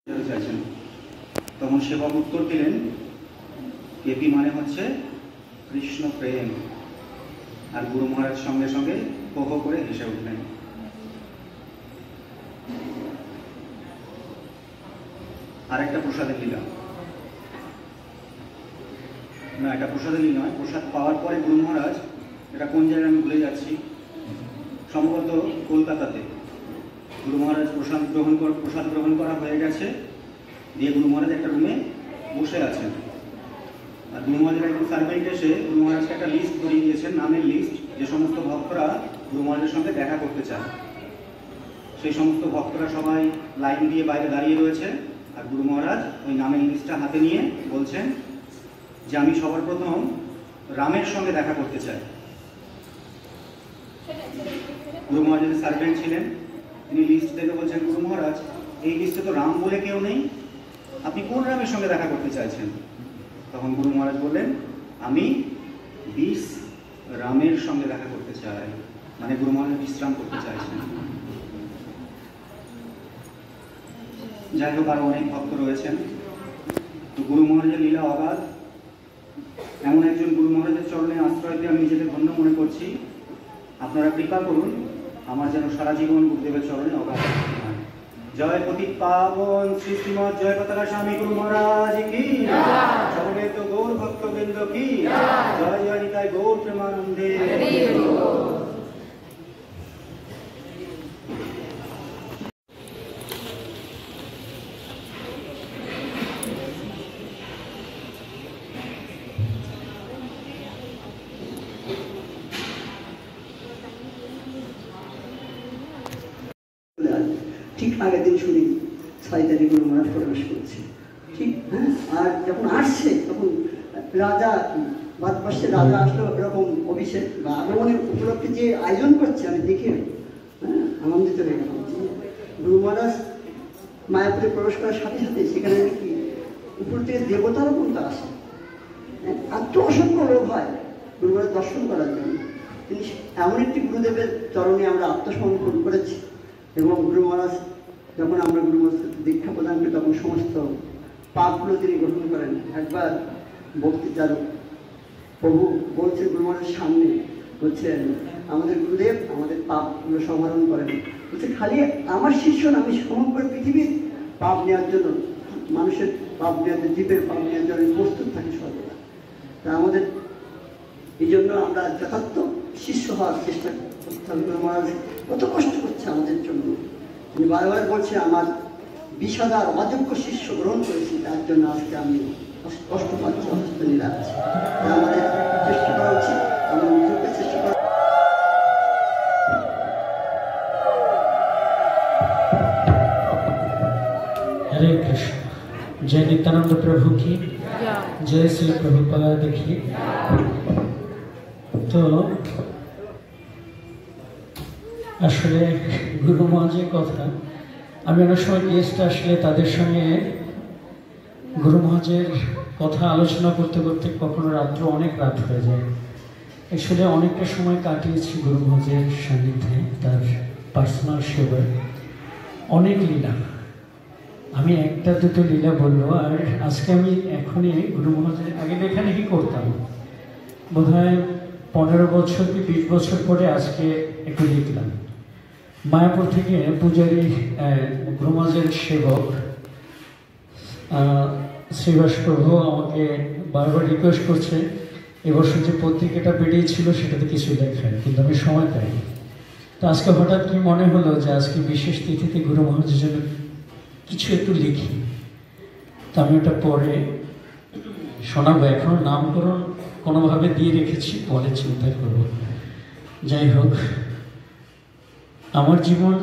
চাইছেন। তখন সেবক উত্তর দিলেন, কেপি মানে হচ্ছে কৃষ্ণ প্রেম। আর গুরু মহারাজ সঙ্গে সঙ্গে হো হো করে হেসে উঠলেন। আরেকটা প্রসাদের লীলা, না এটা প্রসাদের লীলা নয়, প্রসাদ পাওয়ার পরে গুরু মহারাজ, এটা কোন জায়গায় আমি ভুলে যাচ্ছি, সম্ভবত কলকাতাতে গুরু মহারাজ প্রসাদ গ্রহণ করা হয়ে গেছে। দিয়ে গুরু মহারাজ একটা রুমে বসে আছেন। আর গুরু মহারাজের একজন সার্ভেন্ট এসে গুরু মহারাজকে একটা লিস্ট ধরিয়ে দিয়েছেন, নামের লিস্ট, যে সমস্ত ভক্তরা গুরু মহারাজের সঙ্গে দেখা করতে চায়। সেই সমস্ত ভক্তরা সবাই লাইন দিয়ে বাইরে দাঁড়িয়ে রয়েছে। আর গুরু মহারাজ ওই নামের লিস্টটা হাতে নিয়ে বলছেন যে আমি সবার প্রথম রামের সঙ্গে দেখা করতে চাই। গুরু মহারাজের সার্ভেন্ট ছিলেন, তিনি লিস্ট দেখে বলছেন, গুরু মহারাজ এই লিস্টে তো রাম বলে কেউ নেই, আপনি কোন রামের সঙ্গে দেখা করতে চাইছেন? তখন গুরু মহারাজ বললেন, আমি 20 রামের সঙ্গে দেখা করতে চাই। মানে গুরু মহারাজ বিশ্রাম করতে চাইছেন। যাই হোক, আরো অনেক ভক্ত রয়েছেন। তো গুরু মহারাজের লীলা অগাধ। এমন একজন গুরু মহারাজের চরণে আশ্রয় দিয়ে আমি নিজেকে ধন্য মনে করছি। আপনারা কৃপা করুন আমার যেন সারা জীবন গুরুদেবের চরণে অগাধ হয়। জয় পতিত পাবন শ্রী শ্রীমৎ জয় পতাকা স্বামী গুরু মহারাজ কি, সমবেত গৌর ভক্তবৃন্দ কি, জয় জয় নিতাই গৌর প্রেমানন্দে। ঠিক আগের দিন শুনি 6 তারিখ গুরু মহারাজ প্রবেশ করছে। ঠিক হ্যাঁ, আর যখন আসছে তখন রাজা বাদ পাশে রাজা আসলো, এরকম অভিষেক বা আগমনের উপলক্ষে যে আয়োজন করছে আমি দেখে আনন্দিত হয়ে গেলাম। গুরু মহারাজ মায়াপুরে প্রবেশ করার সাথে সাথে সেখানে কি উপর থেকে দেবতারও কিন্তু আসে, আর তো অসংখ্য লোক হয় গুরু মহারাজ দর্শন করার জন্য। তিনি এমন একটি গুরুদেবের চরণে আমরা আত্মসমর্পণ করেছি। এবং গুরু মহারাজ যখন আমরা গুরু মহারাজ দীক্ষা প্রদান করি তখন সমস্ত পাপগুলো তিনি গ্রহণ করেন। একবার বক্তৃতার প্রভু বলছেন গুরু মহারাজের সামনে, বলছেন আমাদের গুরুদেব আমাদের পাপগুলো সংহরণ করেন। বলছে খালি আমার শিষ্য না, আমি সমগ্র পৃথিবীর পাপ নেওয়ার জন্য, মানুষের পাপ নেওয়ার জন্য, জীবের পাপ নেওয়ার জন্য প্রস্তুত থাকি সর্বদা। তা আমাদের এই জন্য আমরা যথার্থ শিষ্য হওয়ার চেষ্টা করতে হবে। গুরু মহারাজ কত কষ্ট করছে আমাদের জন্য। তিনি বারবার বলছে আমার 20,000 অযোগ্য শিষ্য গ্রহণ করেছি, তার জন্য আজকে আমি কষ্ট পাচ্ছি, অসুস্থ নিরাশ। আমাদের চেষ্টা করা উচিত, আমরা নিজেকে চেষ্টা করা। हरे कृष्ण। जय नित्यानंद प्रभु की जय, श्री प्रभुपाद की। তো আসলে গুরু মহারাজের কথা, আমি অনেক সময় গেস্ট আসলে তাদের সঙ্গে গুরু মহারাজের কথা আলোচনা করতে করতে কখনো রাত্র অনেক রাত হয়ে যায়। আসলে অনেকটা সময় কাটিয়েছি গুরু মহারাজের সান্নিধ্যে, তার পার্সোনাল সেবায়। অনেক লীলা, আমি একটা দুটো লীলা বলবো। আর আজকে আমি এখনই গুরু মহারাজের আগে লেখালেখি করতাম, বোধহয় 15 বছর কি 20 বছর পরে আজকে একটু লিখলাম। মায়াপুর থেকে পূজারী গুরু মহারাজের সেবক শ্রীবাস প্রভু আমাকে বারবার রিকোয়েস্ট করছে এবছর যে পত্রিকাটা বেরিয়েছিল সেটাতে কিছু লেখায়, কিন্তু আমি সময় পাইনি। তো আজকে হঠাৎ কি মনে হলো যে আজকে বিশেষ তিথিতে গুরু মহারাজের জন্য কিছু একটু লিখি। তো আমি ওটা পরে শোনাবো। এখনো নামকরণ কোনোভাবে দিয়ে রেখেছি, পরে চিন্তা করব। যাই হোক, আমার জীবন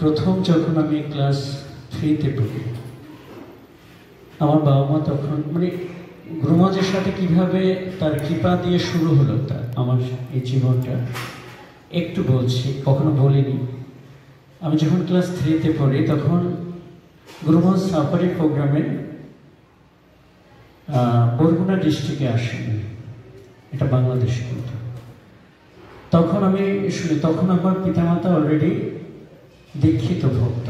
প্রথম যখন আমি ক্লাস 3-তে পড়ি, আমার বাবা মা তখন মানে গুরু মহারাজের সাথে কীভাবে তার কৃপা দিয়ে শুরু হলো তা আমার এই জীবনটা একটু বলছি, কখনো বলিনি। আমি যখন ক্লাস 3-তে পড়ি তখন গুরু মহারাজ সাফারি প্রোগ্রামে বরগুনা ডিস্ট্রিক্টে আসেন, এটা বাংলাদেশে। কিন্তু তখন আমি শুনি, তখন আমার পিতামাতা অলরেডি দীক্ষিত ভক্ত।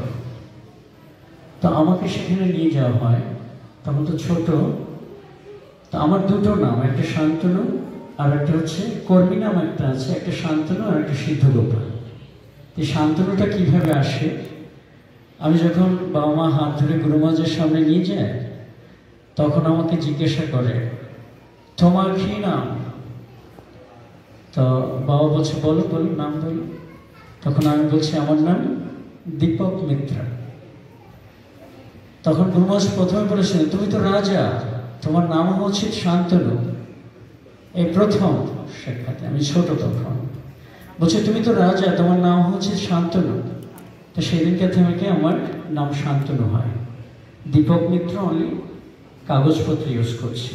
তো আমাকে সেখানে নিয়ে যাওয়া হয়, তখন তো ছোট। তো আমার দুটো নাম, একটা শান্তনু আর একটা হচ্ছে কর্মী নাম একটা আছে, একটা শান্তনু আর একটা সিদ্ধগোপাল। এই শান্তনুটা কীভাবে আসে, আমি যখন বাবা মা হাত ধরে গুরুমাজের সামনে নিয়ে যায়, তখন আমাকে জিজ্ঞাসা করে তোমার কি নাম? তো বাবা বলছে বলো বলো নাম বলো। তখন আমি বলছি আমার নাম দীপক মিত্র। তখন গুরুমাজ প্রথমে বলেছিলেন তুমি তো রাজা, তোমার নাম হচ্ছে শান্তনু। এই প্রথম সাক্ষাতে, আমি ছোট তখন, বলছে তুমি তো রাজা, তোমার নাম হচ্ছে শান্তনু। তো সেদিনকে থেকে আমার নাম শান্তনু হয়। দীপক মিত্র অনলি কাগজপত্র ইউজ করছি,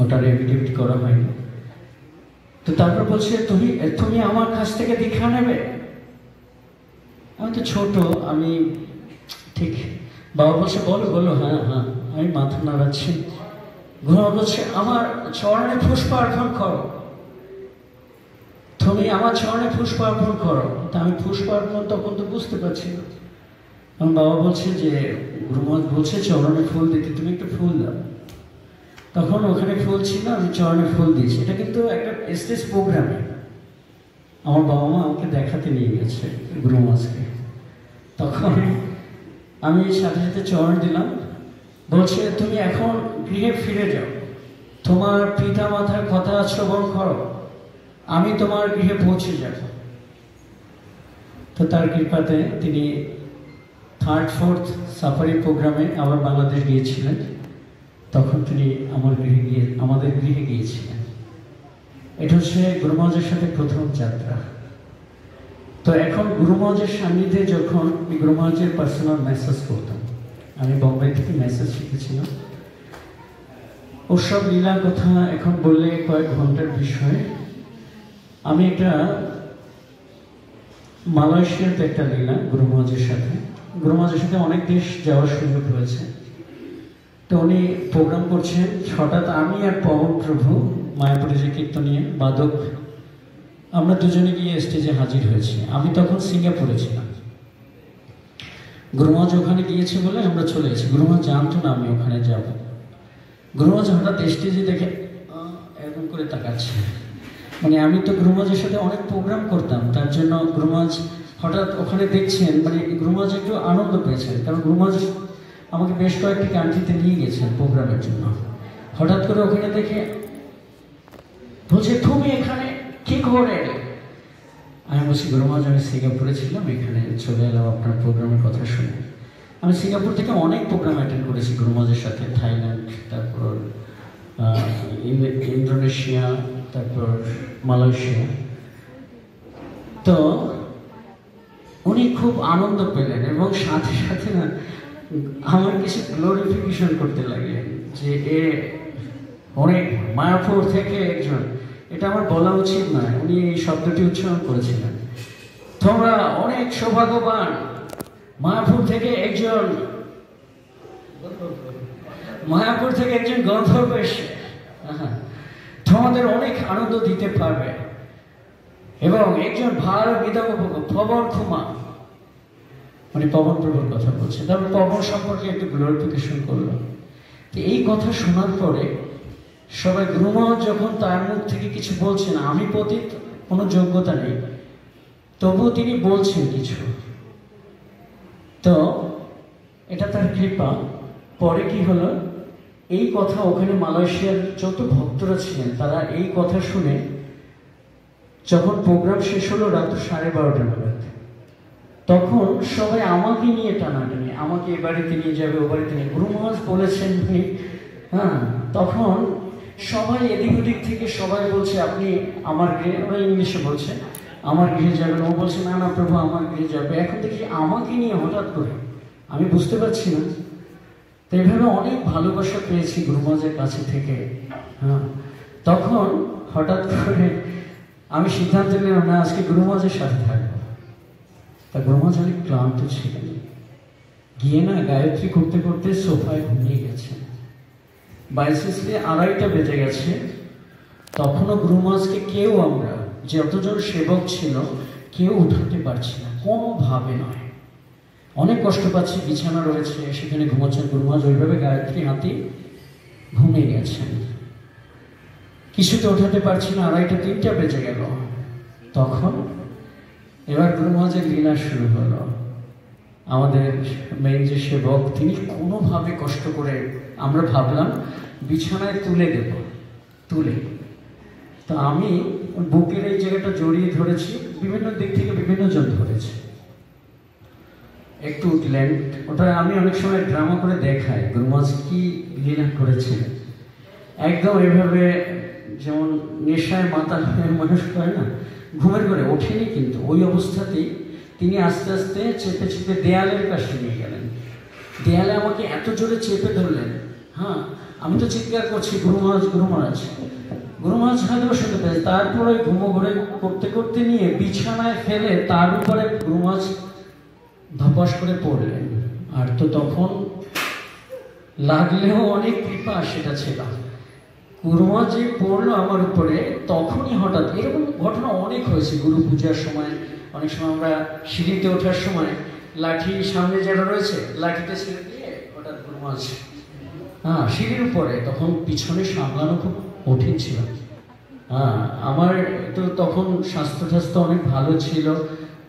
ওটার এফিডেভিট করা হয়নি। তো তারপর বলছে তুমি তুমি আমার কাছ থেকে দীক্ষা নেবে। আমি তো ছোট, আমি ঠিক, বাবা বলছে বলো বলো, হ্যাঁ হ্যাঁ, আমি মাথা নাড়াচ্ছি। গুরুমা বলছে আমার চরণে পুষ্পার্পণ করো, তুমি আমার চরণে পুষ্পার্পণ করো। তা আমি পুষ্পার্পণ তখন তো বুঝতে পারছি না। আমার বাবা বলছে যে গুরুমা বলছে চরণে ফুল দিতে, তুমি একটু ফুল দাও। তখন ওখানে ফুল ছিল, আমি চরণে ফুল দিয়েছি। এটা কিন্তু একটা স্টেজ প্রোগ্রামে আমার বাবা মা আমাকে দেখাতে নিয়ে গেছে গুরুমাজকে। তখন আমি সাথে সাথে চরণ দিলাম। বলছে তুমি এখন গৃহে ফিরে যাও, তোমার পিতা মাতার কথা শ্রবণ করো, আমি তোমার গৃহে পৌঁছে যাব। তো তার কৃপাতে তিনি 3rd 4th সাফারি প্রোগ্রামে আবার বাংলাদেশ গিয়েছিলেন। তখন তিনি আমাদের গৃহে গিয়েছিলেন। এটা হচ্ছে গুরুমহাজের সাথে প্রথম যাত্রা। তো এখন গুরুমহাজের সান্নিধ্যে যখন গুরুমহাজের পার্সোনাল মেসেজ করতাম, আমি বোম্বে থেকে মেসেজ শিখেছিলাম। ওসব লীলা কথা এখন বললে কয়েক ঘন্টার বিষয়। আমি একটা মালয়েশিয়াতে একটা লীলা গুরুমহাজের সাথে অনেক দেশ যাওয়ার সুযোগ হয়েছে। তো উনি প্রোগ্রাম করছেন, হঠাৎ আমি আর পবন প্রভু মায়াপুরে যে কীর্তনীয় বাদক, আমরা দুজনে গিয়ে স্টেজে হাজির হয়েছি। আমি তখন সিঙ্গাপুরে ছিলাম। গুরুমহাজ ওখানে গিয়েছে বলে আমরা চলে গেছি। গুরুমহাজ জানতো না আমি ওখানে যাব। গুরুমহাজ হঠাৎ স্টেজে দেখে এরকম করে তাকাচ্ছে। মানে আমি তো গুরুমহাজের সাথে অনেক প্রোগ্রাম করতাম, তার জন্য গুরুমহাজ হঠাৎ ওখানে দেখছেন, মানে গুরুমহাজ একটু আনন্দ পেয়েছেন, কারণ গুরুমহাজ আমাকে বেশ কয়েকটি কান্ট্রিতে নিয়ে গেছেন প্রোগ্রামের জন্য। হঠাৎ করে ওখানে দেখে বলছে তুমি এখানে কি করে? আমি বলছি গুরুমহাজ আমি সিঙ্গাপুরে ছিলাম, এখানে চলে এলাম আপনার প্রোগ্রামের কথা শুনে। আমি সিঙ্গাপুর থেকে অনেক প্রোগ্রাম অ্যাটেন্ড করেছি গুরুমহাজের সাথে, থাইল্যান্ড, তারপর ইন্দোনেশিয়া, তারপর মালয়েশিয়া। তো উনি খুব আনন্দ পেলেন এবং সাথে সাথে না আমার কিছু গ্লোরিফিকেশন করতে লাগলেন যে এ অনেক মায়াপুর থেকে একজন, এটা আমার বলা উচিত নয়, উনি এই শব্দটি উচ্চারণ করেছিলেন, তোমরা অনেক সৌভাগ্যবান, মায়াপুর থেকে একজন গন্ধর্ব এসে তোমাদের অনেক আনন্দ দিতে পারবে, এবং একজন ভালো বিধবা পবন কুমার, মানে পবন প্রভুর কথা বলছে। তারপর পবন সম্পর্কে একটু গ্লোরিফিকেশন করলো। তো এই কথা শোনার পরে সবাই গুরুমহাজ যখন তার মুখ থেকে কিছু বলছেন, আমি পতিত, কোনো যোগ্যতা নেই, তবুও তিনি বলছেন কিছু। তো এটা তার কৃপা। পরে কি হলো, এই কথা ওখানে মালয়েশিয়ার যত ভক্তরা ছিলেন তারা এই কথা শুনে, যখন প্রোগ্রাম শেষ হলো রাত 12:30 নাগাদ, তখন সবাই আমাকে নিয়ে টানাটানি, আমাকে এ বাড়িতে নিয়ে যাবে, ও বাড়িতে নিয়ে, গুরুমহাজ বলেছেন উনি। হ্যাঁ, তখন সবাই এদিক ওদিক থেকে সবাই বলছে আপনি আমার গৃহে, ওরা ইংলিশে বলছে আমার গৃহে যাবেন, ও বলছে না না প্রভু আমার গৃহে যাবে। এখন দেখি আমাকে নিয়ে হঠাৎ করে, আমি বুঝতে পারছি না। তো এইভাবে অনেক ভালোবাসা পেয়েছি গুরুমহাজের কাছে থেকে। হ্যাঁ, তখন হঠাৎ করে আমি সিদ্ধান্ত নিলাম না আজকে গুরুমহাজের সাথে থাকবো। তা গুরুমহাজ অনেক ক্লান্ত ছিলেন, গিয়ে না গায়ত্রী করতে করতে সোফায় ঘুমিয়ে গেছে। বাইসেসে 2:30 বেজে গেছে। তখনও গুরুমহাজকে কেউ, আমরা যতজন সেবক ছিল কেউ উঠাতে পারছি না, কোনোভাবে নয়। অনেক কষ্ট পাচ্ছি, বিছানা রয়েছে, সেখানে ঘুমাচ্ছেন গুরু মহারাজ, ওইভাবে গায়ত্রী হাতি ঘুমিয়ে গেছেন। কিছুতে ওঠাতে পারছি না, 2:30-3টা বেজে গেল। তখন এবার গুরু মহারাজের লীলা শুরু হলো। আমাদের মেইন যে সেবক, তিনি কোনোভাবে কষ্ট করে, আমরা ভাবলাম বিছানায় তুলে দেব, তো আমি বুকের এই জায়গাটা জড়িয়ে ধরেছি, বিভিন্ন দিক থেকে বিভিন্ন জন ধরেছে। একটু উঠলেন, ওটা আমি অনেক সময় ড্রামা করে দেখাই গুরু মহারাজ কি লীলা করেছিলেন। একদম এভাবে, যেমন নেশায় মাতাল হয়ে মানুষ হয় না, ঘুমের করে ওঠেনি, কিন্তু ওই অবস্থাতেই তিনি আস্তে আস্তে চেপে চেপে দেয়ালের কাছে নিয়ে গেলেন। দেয়ালে আমাকে এত জোরে চেপে ধরলেন, হ্যাঁ, আমি তো চিৎকার করছি গুরু মহারাজ গুরু মহারাজ। গুরু মহারাজ হয়তো শুনতে পেয়েছে। তারপরে ঘুমো ঘুরে করতে করতে নিয়ে বিছানায় ফেলে তার উপরে গুরু মহারাজ ধপাস করে পড়লেন। আর তো তখন লাগলেও অনেক কৃপা সেটা ছিল। গুরু মহারাজ যে পড়লো আমার উপরে, তখনই হঠাৎ, এরকম ঘটনা অনেক হয়েছে গুরু পূজার সময়। অনেক সময় আমরা সিঁড়িতে ওঠার সময় লাঠি সামনে যারা রয়েছে, লাঠিতে ছেড়ে দিয়ে হঠাৎ গুরু মহারাজ সিঁড়ির উপরে, তখন পিছনে সামলানো খুব কঠিন ছিল। আমার তো তখন স্বাস্থ্য টাস্থ্য অনেক ভালো ছিল,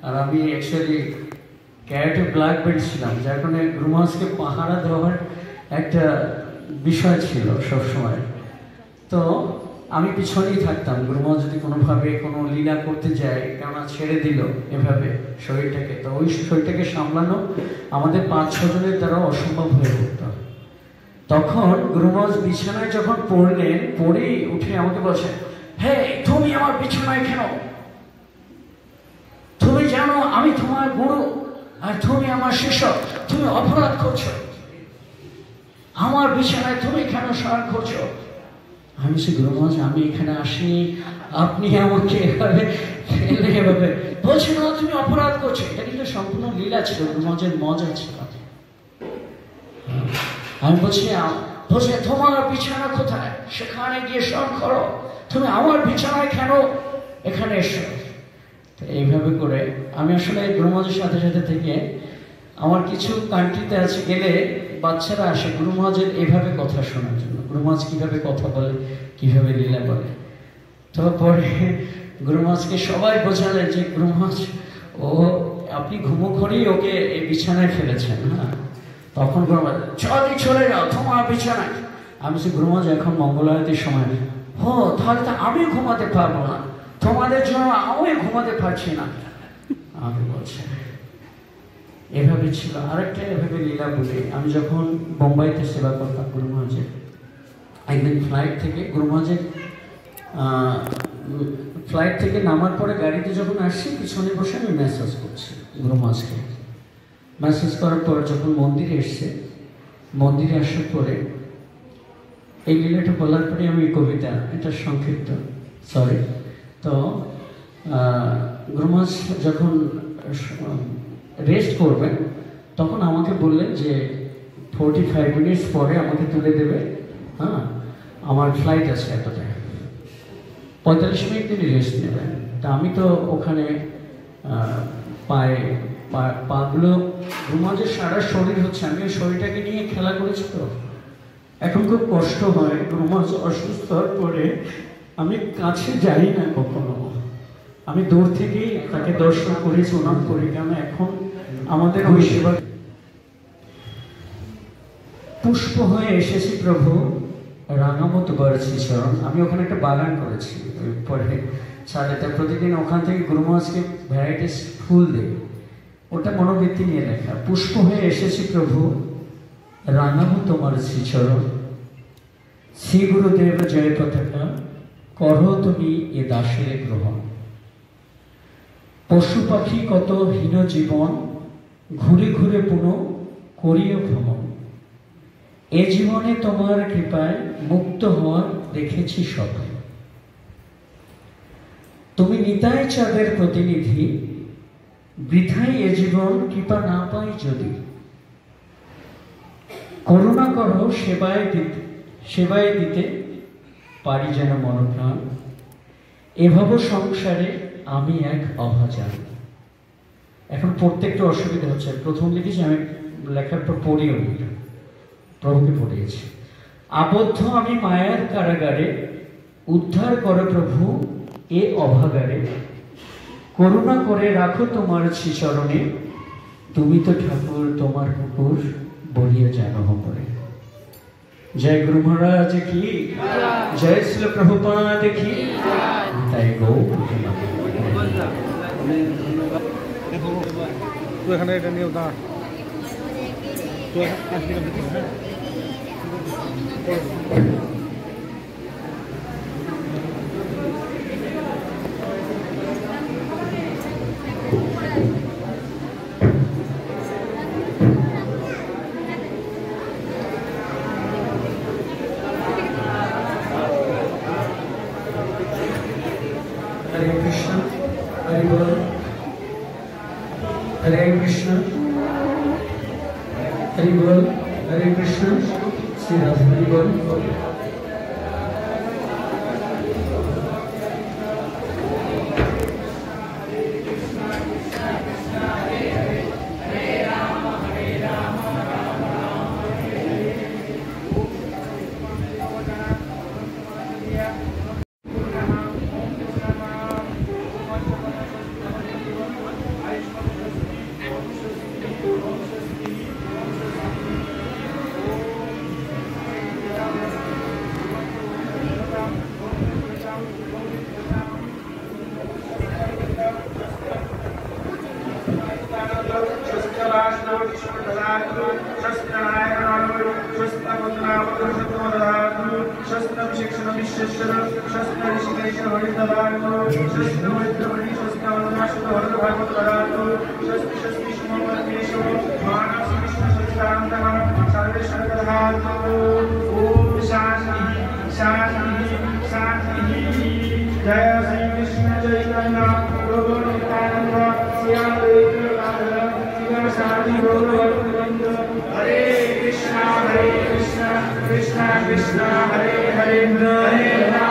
আর আমি অ্যাকচুয়ালি ক্যারেটে ব্ল্যাক বেল্ট ছিলাম, যার কারণে গুরু মহারাজকে পাহারা দেওয়ার একটা বিষয় ছিল সবসময়। তো আমি পিছনেই থাকতাম, গুরু মহারাজ যদি কোনোভাবে কোনো লীলা করতে যায়, কেননা ছেড়ে দিল এভাবে শরীরটাকে, তো ওই শরীরটাকে সামলানো আমাদের 5-6 জনের দ্বারা অসম্ভব হয়ে পড়ত। তখন গুরু মহারাজ বিছানায় যখন পড়লেন, পড়েই উঠে আমাকে বলছে, হে, তুমি আমার বিছানায় কেন? তুমি জানো আমি তোমার গুরু আর তুমি আমার শিষ্য, তুমি অপরাধ করছো, আমার বিছানায় তুমি কেন শয়ন করছো? আমি বলছি, গুরু মহারাজ আমি এখানে আসিনি, আপনি আমাকে এভাবে ফেলে এভাবে বলছে, না তুমি অপরাধ করছো। এটা কিন্তু সম্পূর্ণ লীলা ছিল, গুরু মহারাজের মজা ছিল। আমি বলছি, তোমার বিছানা কোথায়? সেখানে গিয়ে শয়ন করো, তুমি আমার বিছানায় কেন এখানে এসো? তো এইভাবে করে আমি আসলে গুরু মহারাজের সাথে সাথে থেকে, আমার কিছু কান্ট্রিতে আছে গেলে বাচ্চারা আসে গুরু মহারাজের এইভাবে কথা শোনার জন্য, গুরু মহারাজ কিভাবে কথা বলে, কিভাবে লীলা বলে। তো পরে গুরু মহারাজকে সবাই বোঝালেন যে গুরু মহারাজ, আপনি ঘুমো ঘরেই ওকে এই বিছানায় ফেলেছেন। হ্যাঁ, তখন গুরু মহারাজ, চলে যাও তোমার বিছানায়। আমি বলছি, গুরু মহারাজ এখন মঙ্গল আরতির সময়। তাহলে তো আমি ঘুমাতে পারবো না, তোমাদের জন্য আমি ঘুমাতে পারছি না। আমি বলছি, এভাবে ছিল। আরেকটা এভাবে লীলা বলে, আমি যখন বোম্বাইতে সেবা করতাম গুরু মহারাজের, একদিন ফ্লাইট থেকে গুরু মহারাজের ফ্লাইট থেকে নামার পরে গাড়িতে যখন আসছি, পিছনে বসে আমি মেসেজ করছি গুরু মহারাজকে। মেসেজ করার পর যখন মন্দিরে এসছে, মন্দিরে আসার পরে এই লীলাটা বলার পরে আমি কবিতা, এটা সংক্ষিপ্ত, সরি। তো গুরু মহারাজ যখন রেস্ট করবেন, তখন আমাকে বললেন যে 45 মিনিটস পরে আমাকে তুলে দেবে, হ্যাঁ, আমার ফ্লাইট আছে এতটায়, 45 মিনিট তিনি রেস্ট নেবেন। তা আমি তো ওখানে পাগুলো, গুরু মহারাজের সারা শরীর হচ্ছে, আমি ওই শরীরটাকে নিয়ে খেলা করেছি, তো এখন খুব কষ্ট হয়। গুরু মহারাজ অসুস্থ হওয়ার পরে আমি কাছে যাই না কখনো, আমি দূর থেকেই তাকে দর্শন করি, প্রণাম করি, কারণ এখন আমাদের ওই সেবা। পুষ্প হয়ে এসেছি প্রভু, রাঙামত গড়েছি চরণ। আমি ওখানে একটা বাগান করেছি পরে ছাদেতে, প্রতিদিন ওখান থেকে গুরু মহারাজকে ভ্যারাইটিস ফুল দেয়, ওটা মনোবৃত্তি নিয়ে লেখা। পুষ্প হয়ে এসেছি প্রভু, রাঙামো তোমার শ্রীচরণ, শ্রী গুরুদেব জয় পতাকা, করো তুমি এ দাসের গ্রহণ। পশু পাখি কত হীন জীবন, ঘুরে ঘুরে পুনঃ করিও ভ্রমণ। এ জীবনে তোমার কৃপায় মুক্ত হওয়ার দেখেছি সবাই। তুমি নিতাই চাঁদের প্রতিনিধি, বৃথাই এ জীবন কৃপা না পাই যদি। করুণা করো সেবায় দিতে পারি যেন মনপ্রাণ, এভাবে সংসারে আমি এক অভাজান। এখন পড়তে একটু অসুবিধা হচ্ছে। প্রথম লিখেছি, আমি লেখার পর পড়িও নি, প্রভুকে পড়িয়েছি। আবদ্ধ আমি মায়ার কারাগারে, উদ্ধার করো প্রভু এ অভাগারে। করুণা করে রাখো তোমার শ্রীচরণে, তুমি তো ঠাকুর তোমার কুকুর বলিয়া জানো করে। जय गुरु महाराज की जय श्री प्रभुपाद की जय गौ। তো এখানে এটা নিয়ে দাঁড় তো हरे कृष्ण हरि बोल, हरे कृष्ण हरि बोल, हरे कृष्ण श्री राधे हरि बोल। जय श्री कृष्ण चैतन्य प्रभु नित्यानंद श्री अद्वैत साधु गौरवृंद। हरे कृष्णा कृष्णा कृष्णा हरे हरे हरे राम